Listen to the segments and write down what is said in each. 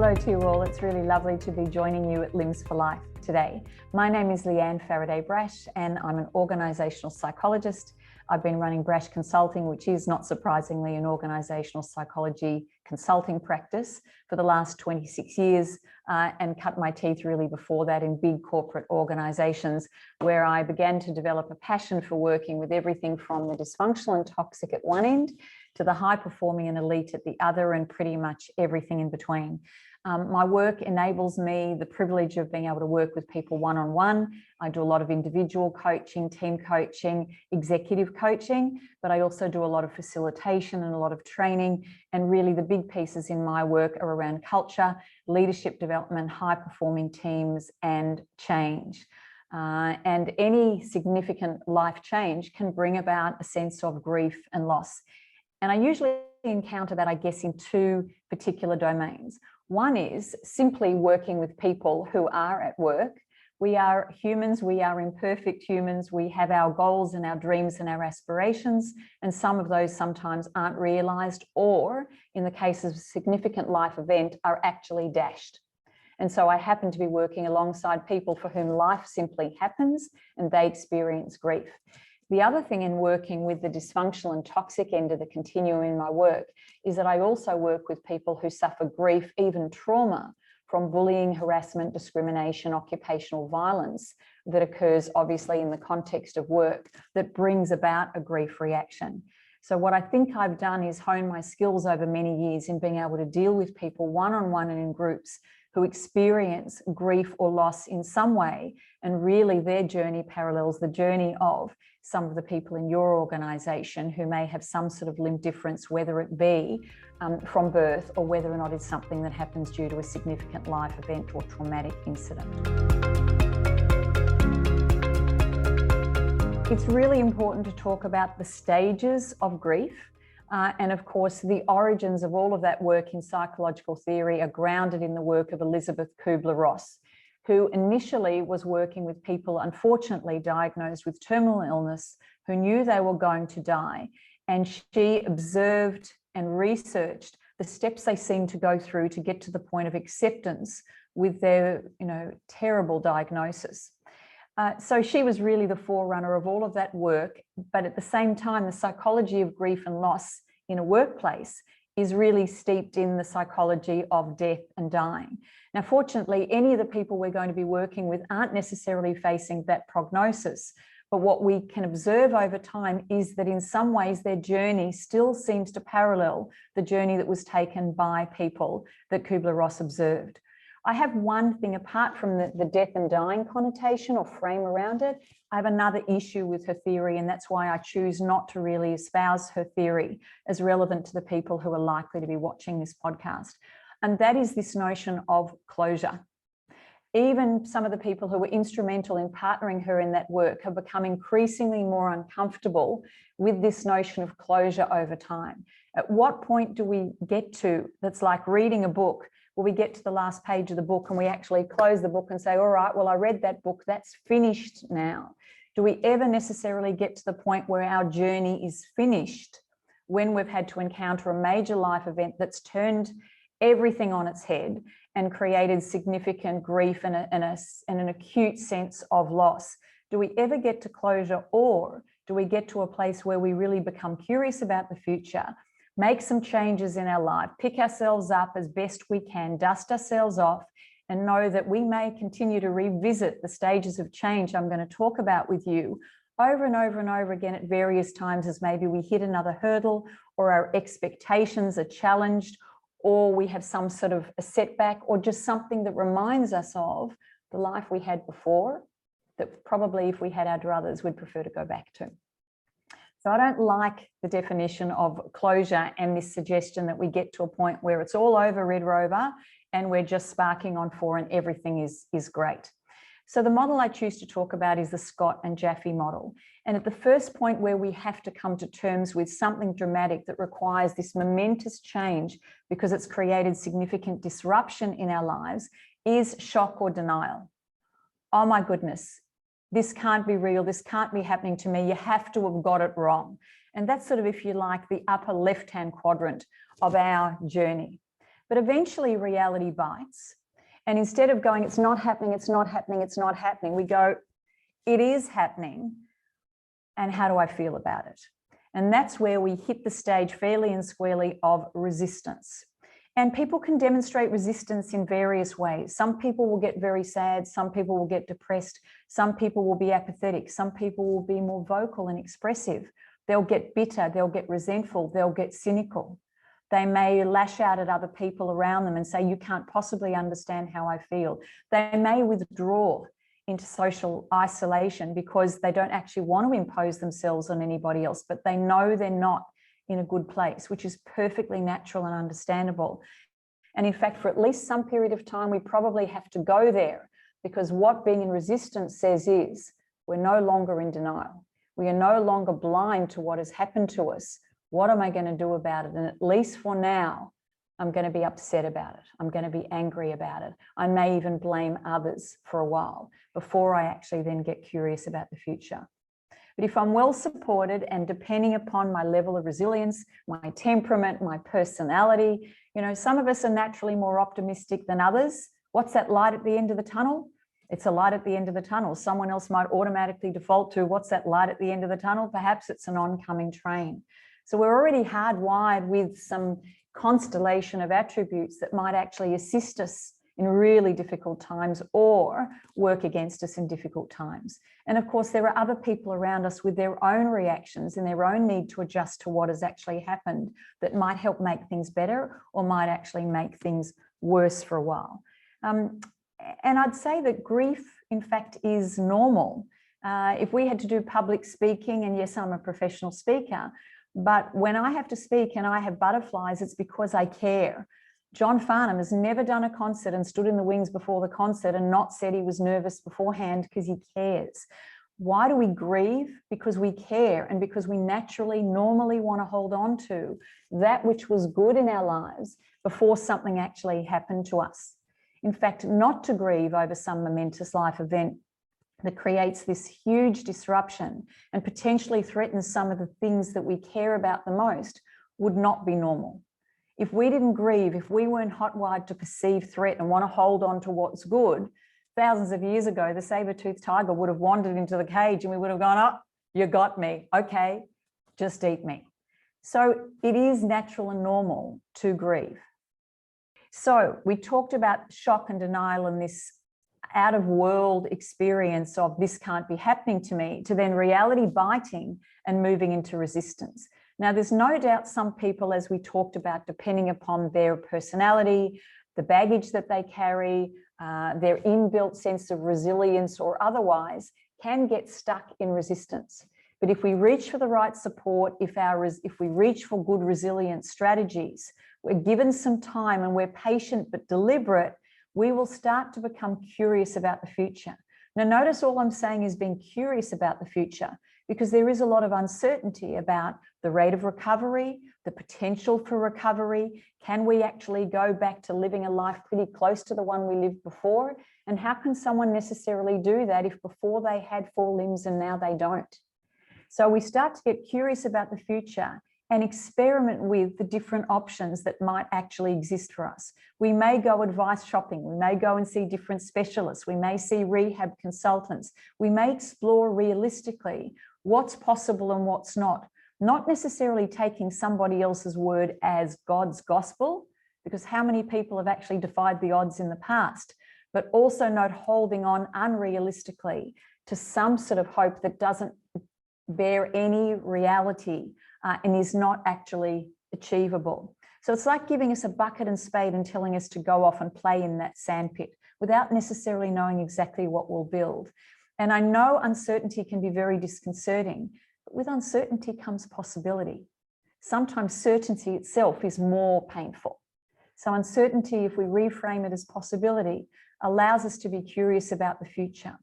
Hello to you all. It's really lovely to be joining you at Limbs for Life today. My name is Leanne Faraday-Brash and I'm an organisational psychologist. I've been running Brash Consulting, which is not surprisingly an organisational psychology consulting practice for the last 26 years and cut my teeth really before that in big corporate organisations where I began to develop a passion for working with everything from the dysfunctional and toxic at one end to the high performing and elite at the other, and pretty much everything in between. My work enables me the privilege of being able to work with people one-on-one. I do a lot of individual coaching, team coaching, executive coaching, but I also do a lot of facilitation and a lot of training. And really the big pieces in my work are around culture, leadership development, high performing teams, and change. And any significant life change can bring about a sense of grief and loss. And I usually encounter that, I guess, in two particular domains. One is simply working with people who are at work. We are humans, we are imperfect humans, we have our goals and our dreams and our aspirations, and some of those sometimes aren't realised, or in the case of a significant life event, are actually dashed. And so I happen to be working alongside people for whom life simply happens and they experience grief. The other thing in working with the dysfunctional and toxic end of the continuum in my work is that I also work with people who suffer grief, even trauma, from bullying, harassment, discrimination, occupational violence that occurs obviously in the context of work that brings about a grief reaction. So what I think I've done is hone my skills over many years in being able to deal with people one-on-one and in groups who experience grief or loss in some way, and really their journey parallels the journey of some of the people in your organisation who may have some sort of limb difference, whether it be from birth or whether or not it's something that happens due to a significant life event or traumatic incident. It's really important to talk about the stages of grief. And of course, the origins of all of that work in psychological theory are grounded in the work of Elizabeth Kubler-Ross, who initially was working with people unfortunately diagnosed with terminal illness who knew they were going to die. And she observed and researched the steps they seemed to go through to get to the point of acceptance with their, terrible diagnosis. So she was really the forerunner of all of that work, but at the same time, the psychology of grief and loss in a workplace is really steeped in the psychology of death and dying. Now, fortunately, any of the people we're going to be working with aren't necessarily facing that prognosis, but what we can observe over time is that in some ways their journey still seems to parallel the journey that was taken by people that Kubler-Ross observed. I have one thing apart from the death and dying connotation or frame around it. I have another issue with her theory, and that's why I choose not to really espouse her theory as relevant to the people who are likely to be watching this podcast. And that is this notion of closure. Even some of the people who were instrumental in partnering her in that work have become increasingly more uncomfortable with this notion of closure over time. At what point do we get to that's like reading a book? Will we get to the last page of the book and we actually close the book and say, all right, well, I read that book, that's finished now. Do we ever necessarily get to the point where our journey is finished when we've had to encounter a major life event that's turned everything on its head and created significant grief and an acute sense of loss? Do we ever get to closure, or do we get to a place where we really become curious about the future, make some changes in our life, pick ourselves up as best we can, dust ourselves off, and know that we may continue to revisit the stages of change I'm going to talk about with you over and over and over again at various times as maybe we hit another hurdle, or our expectations are challenged, or we have some sort of a setback, or just something that reminds us of the life we had before that probably if we had our druthers we'd prefer to go back to. So I don't like the definition of closure and this suggestion that we get to a point where it's all over, Red Rover, and we're just sparking on 4 and everything is great. So the model I choose to talk about is the Scott and Jaffe model. And at the first point where we have to come to terms with something dramatic that requires this momentous change because it's created significant disruption in our lives is shock or denial. Oh my goodness, this can't be real, this can't be happening to me, you have to have got it wrong. And that's sort of, if you like, the upper left-hand quadrant of our journey. But eventually reality bites. And instead of going, it's not happening, it's not happening, it's not happening, we go, it is happening. And how do I feel about it? And that's where we hit the stage fairly and squarely of resistance. And people can demonstrate resistance in various ways. Some people will get very sad. Some people will get depressed. Some people will be apathetic. Some people will be more vocal and expressive. They'll get bitter. They'll get resentful. They'll get cynical. They may lash out at other people around them and say, you can't possibly understand how I feel. They may withdraw into social isolation because they don't actually want to impose themselves on anybody else, but they know they're not in a good place, which is perfectly natural and understandable. And in fact, for at least some period of time, we probably have to go there, because what being in resistance says is we're no longer in denial. We are no longer blind to what has happened to us. What am I going to do about it? And at least for now, I'm going to be upset about it. I'm going to be angry about it. I may even blame others for a while before I actually then get curious about the future. But if I'm well supported and depending upon my level of resilience, my temperament, my personality, you know, some of us are naturally more optimistic than others. What's that light at the end of the tunnel? It's a light at the end of the tunnel. Someone else might automatically default to, what's that light at the end of the tunnel? Perhaps it's an oncoming train. So we're already hardwired with some constellation of attributes that might actually assist us in really difficult times or work against us in difficult times. And of course, there are other people around us with their own reactions and their own need to adjust to what has actually happened that might help make things better or might actually make things worse for a while. And I'd say that grief, in fact, is normal. If we had to do public speaking, and yes, I'm a professional speaker, but when I have to speak and I have butterflies, it's because I care. John Farnham has never done a concert and stood in the wings before the concert and not said he was nervous beforehand, because he cares. Why do we grieve? Because we care, and because we naturally, normally want to hold on to that which was good in our lives before something actually happened to us. In fact, not to grieve over some momentous life event that creates this huge disruption and potentially threatens some of the things that we care about the most would not be normal. If we didn't grieve, if we weren't hotwired to perceive threat and want to hold on to what's good, thousands of years ago, the saber-toothed tiger would have wandered into the cage and we would have gone, oh, you got me. Okay, just eat me. So it is natural and normal to grieve. So we talked about shock and denial and this out-of-world experience of this can't be happening to me, to then reality biting and moving into resistance. Now, there's no doubt some people, as we talked about, depending upon their personality, the baggage that they carry, their inbuilt sense of resilience or otherwise, can get stuck in resistance. But if we reach for the right support, if we reach for good resilience strategies, we're given some time and we're patient but deliberate, we will start to become curious about the future. Now, notice all I'm saying is being curious about the future, because there is a lot of uncertainty about the rate of recovery, the potential for recovery. Can we actually go back to living a life pretty close to the one we lived before? And how can someone necessarily do that if before they had 4 limbs and now they don't? So we start to get curious about the future and experiment with the different options that might actually exist for us. We may go advice shopping. We may go and see different specialists. We may see rehab consultants. We may explore realistically what's possible and what's not necessarily taking somebody else's word as God's gospel, because how many people have actually defied the odds in the past, but also not holding on unrealistically to some sort of hope that doesn't bear any reality and is not actually achievable. So it's like giving us a bucket and spade and telling us to go off and play in that sandpit without necessarily knowing exactly what we'll build. And I know uncertainty can be very disconcerting, but with uncertainty comes possibility. Sometimes certainty itself is more painful. So uncertainty, if we reframe it as possibility, allows us to be curious about the future.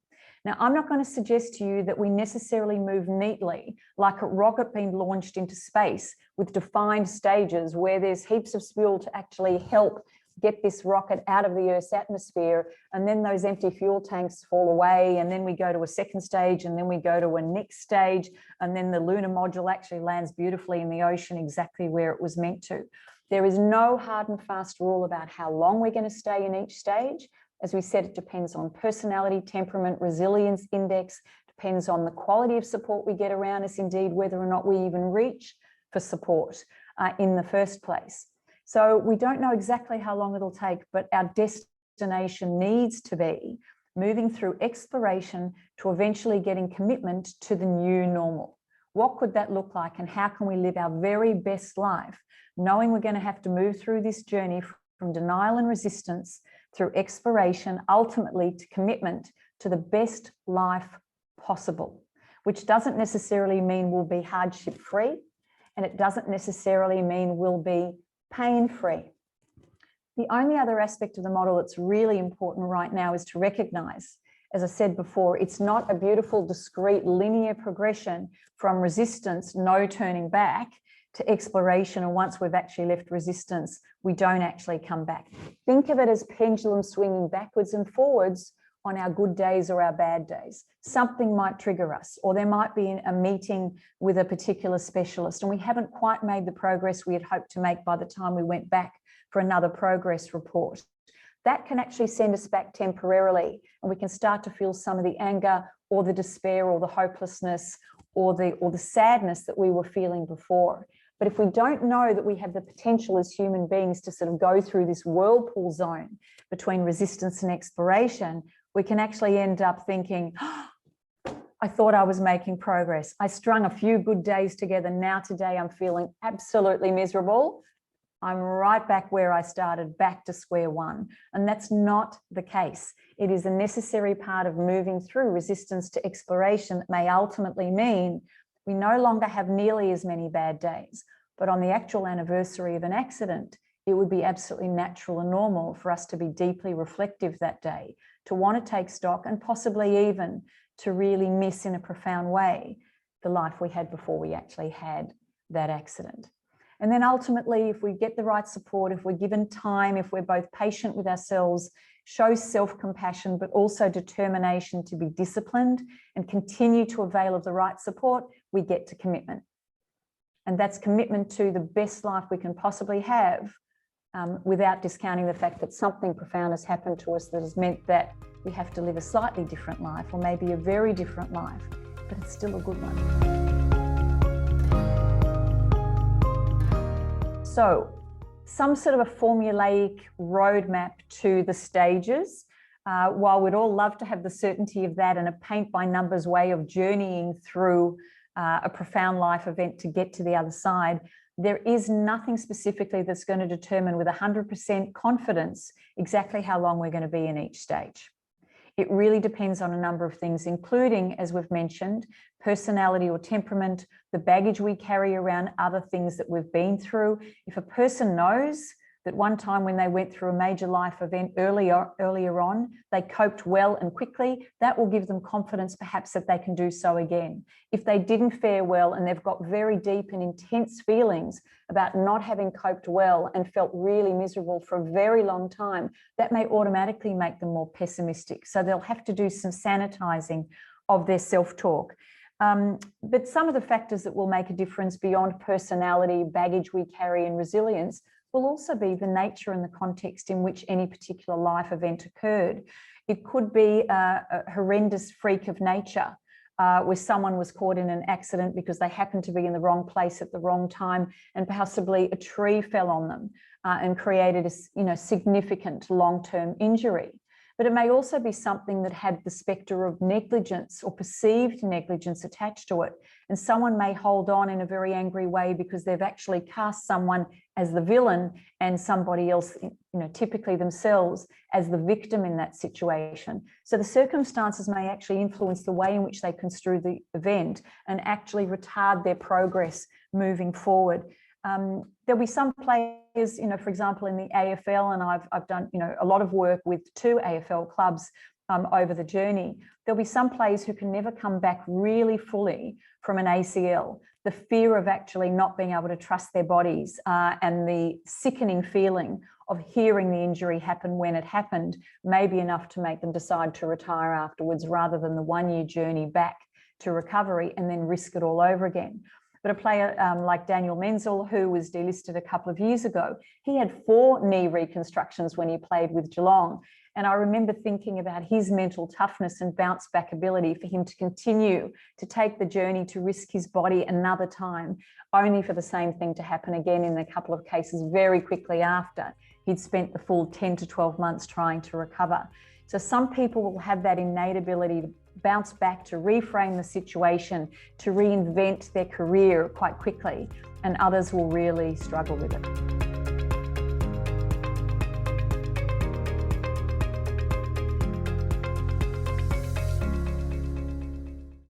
Now, I'm not going to suggest to you that we necessarily move neatly like a rocket being launched into space with defined stages where there's heaps of fuel to actually help get this rocket out of the Earth's atmosphere, and then those empty fuel tanks fall away, and then we go to a second stage, and then we go to a next stage, and then the lunar module actually lands beautifully in the ocean exactly where it was meant to. There is no hard and fast rule about how long we're going to stay in each stage. As we said, it depends on personality, temperament, resilience index, depends on the quality of support we get around us, indeed, whether or not we even reach for support in the first place. So we don't know exactly how long it'll take, but our destination needs to be moving through exploration to eventually getting commitment to the new normal. What could that look like, and how can we live our very best life, knowing we're going to have to move through this journey from denial and resistance through exploration, ultimately to commitment to the best life possible, which doesn't necessarily mean we'll be hardship-free, and it doesn't necessarily mean we'll be pain-free. The only other aspect of the model that's really important right now is to recognize, as I said before, it's not a beautiful, discrete, linear progression from resistance, no turning back, to exploration, and once we've actually left resistance, we don't actually come back. Think of it as pendulum swinging backwards and forwards on our good days or our bad days. Something might trigger us, or there might be a meeting with a particular specialist, and we haven't quite made the progress we had hoped to make by the time we went back for another progress report. That can actually send us back temporarily, and we can start to feel some of the anger or the despair or the hopelessness or the sadness that we were feeling before. But if we don't know that we have the potential as human beings to sort of go through this whirlpool zone between resistance and exploration, we can actually end up thinking, oh, I thought I was making progress. I strung a few good days together. Now today I'm feeling absolutely miserable. I'm right back where I started, back to square one. And that's not the case. It is a necessary part of moving through resistance to exploration that may ultimately mean we no longer have nearly as many bad days. But on the actual anniversary of an accident, it would be absolutely natural and normal for us to be deeply reflective that day, to want to take stock, and possibly even to really miss in a profound way the life we had before we actually had that accident. And then ultimately, if we get the right support, if we're given time, if we're both patient with ourselves, show self-compassion, but also determination to be disciplined and continue to avail of the right support, we get to commitment. And that's commitment to the best life we can possibly have, without discounting the fact that something profound has happened to us that has meant that we have to live a slightly different life, or maybe a very different life, but it's still a good one. So, some sort of a formulaic roadmap to the stages. While we'd all love to have the certainty of that and a paint-by-numbers way of journeying through a profound life event to get to the other side, there is nothing specifically that's going to determine with 100% confidence exactly how long we're going to be in each stage. It really depends on a number of things, including, as we've mentioned, personality or temperament, the baggage we carry around, other things that we've been through. If a person knows that one time when they went through a major life event earlier on, they coped well and quickly, that will give them confidence perhaps that they can do so again. If they didn't fare well and they've got very deep and intense feelings about not having coped well and felt really miserable for a very long time, that may automatically make them more pessimistic. So they'll have to do some sanitizing of their self-talk. But some of the factors that will make a difference beyond personality, baggage we carry, and resilience will also be the nature and the context in which any particular life event occurred. It could be a horrendous freak of nature where someone was caught in an accident because they happened to be in the wrong place at the wrong time, and possibly a tree fell on them and created a significant long-term injury. But it may also be something that had the spectre of negligence or perceived negligence attached to it. And someone may hold on in a very angry way because they've actually cast someone as the villain and somebody else, typically themselves, as the victim in that situation. So the circumstances may actually influence the way in which they construe the event and actually retard their progress moving forward. There'll be some players, for example, in the AFL, and I've done, a lot of work with 2 AFL clubs over the journey. There'll be some players who can never come back really fully from an ACL. The fear of actually not being able to trust their bodies and the sickening feeling of hearing the injury happen when it happened may be enough to make them decide to retire afterwards, rather than the 1-year journey back to recovery and then risk it all over again. But a player like Daniel Menzel, who was delisted a couple of years ago, he had 4 knee reconstructions when he played with Geelong. And I remember thinking about his mental toughness and bounce back ability for him to continue to take the journey to risk his body another time, only for the same thing to happen again in a couple of cases very quickly after he'd spent the full 10 to 12 months trying to recover. So some people will have that innate ability to bounce back, to reframe the situation, to reinvent their career quite quickly, and others will really struggle with it.